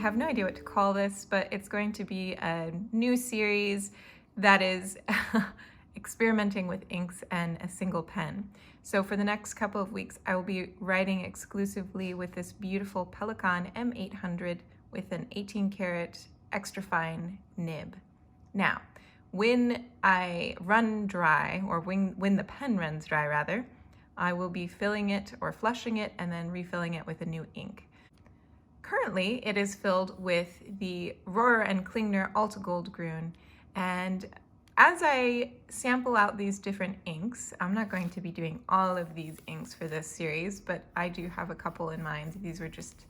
have no idea what to call this, but it's going to be a new series that is experimenting with inks and a single pen. So for the next couple of weeks, I will be writing exclusively with this beautiful Pelikan M800 with an 18 karat extra fine nib. Now, when I run dry, or when the pen runs dry rather, I will be filling it or flushing it and then refilling it with a new ink. Currently, it is filled with the Roher and Klingner Alt-Goldgrun, and as I sample out these different inks, I'm not going to be doing all of these inks for this series, but I do have a couple in mind. These were just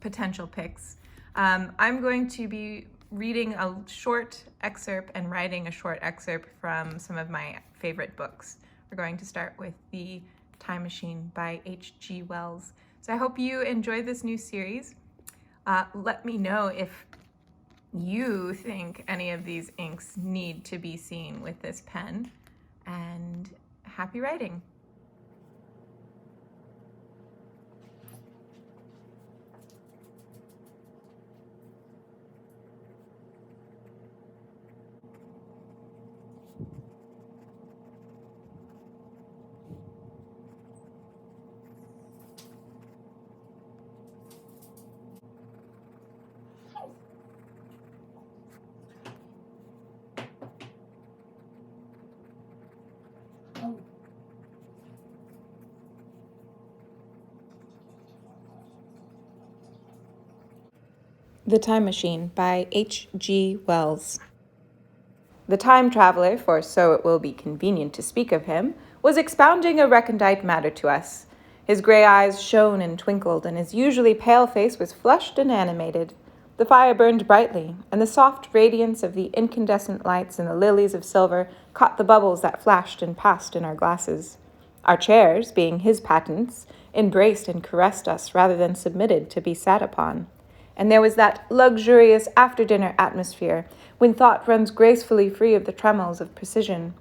potential picks. I'm going to be reading a short excerpt and writing a short excerpt from some of my favorite books. We're going to start with The Time Machine by H.G. Wells. So I hope you enjoy this new series. Let me know if you think any of these inks need to be seen with this pen, and happy writing. The Time Machine by H.G. Wells. The time traveler, for so it will be convenient to speak of him, was expounding a recondite matter to us. His gray eyes shone and twinkled, and his usually pale face was flushed and animated. The fire burned brightly, and the soft radiance of the incandescent lights and the lilies of silver caught the bubbles that flashed and passed in our glasses. Our chairs, being his patents, embraced and caressed us rather than submitted to be sat upon. And there was that luxurious after-dinner atmosphere when thought runs gracefully free of the trammels of precision.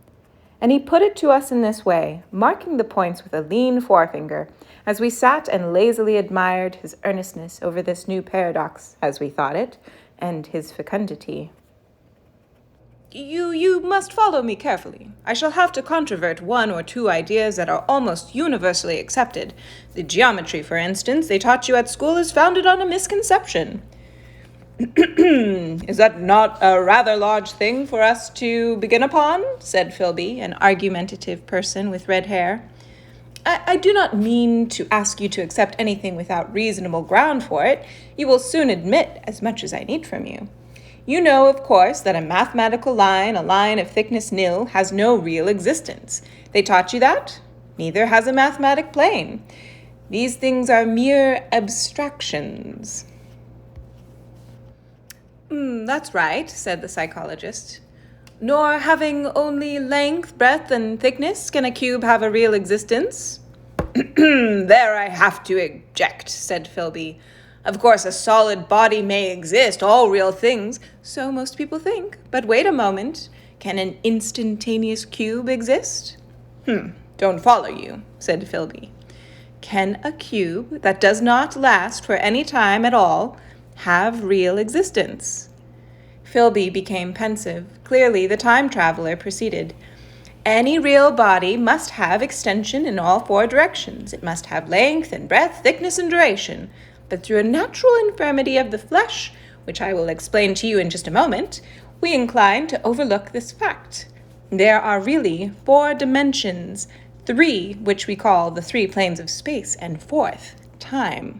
And he put it to us in this way, marking the points with a lean forefinger, as we sat and lazily admired his earnestness over this new paradox, as we thought it, and his fecundity. You must follow me carefully. I shall have to controvert one or two ideas that are almost universally accepted. The geometry, for instance, they taught you at school is founded on a misconception. Is that not a rather large thing for us to begin upon? Said Philby, an argumentative person with red hair. I do not mean to ask you to accept anything without reasonable ground for it. You will soon admit as much as I need from you. You know, of course, that a mathematical line, a line of thickness nil, has no real existence. They taught you that? Neither has a mathematic plane. These things are mere abstractions. That's right, said the psychologist. Nor having only length, breadth, and thickness can a cube have a real existence? There I have to object, said Philby. Of course, a solid body may exist, all real things, so most people think. But wait a moment, can an instantaneous cube exist? Don't follow you, said Philby. Can a cube that does not last for any time at all have real existence? Philby became pensive. Clearly, the time traveler proceeded. Any real body must have extension in all four directions. It must have length and breadth, thickness and duration. But through a natural infirmity of the flesh, which I will explain to you in just a moment, we incline to overlook this fact. There are really 4 dimensions, 3 which we call the 3 planes of space, and 4th, time.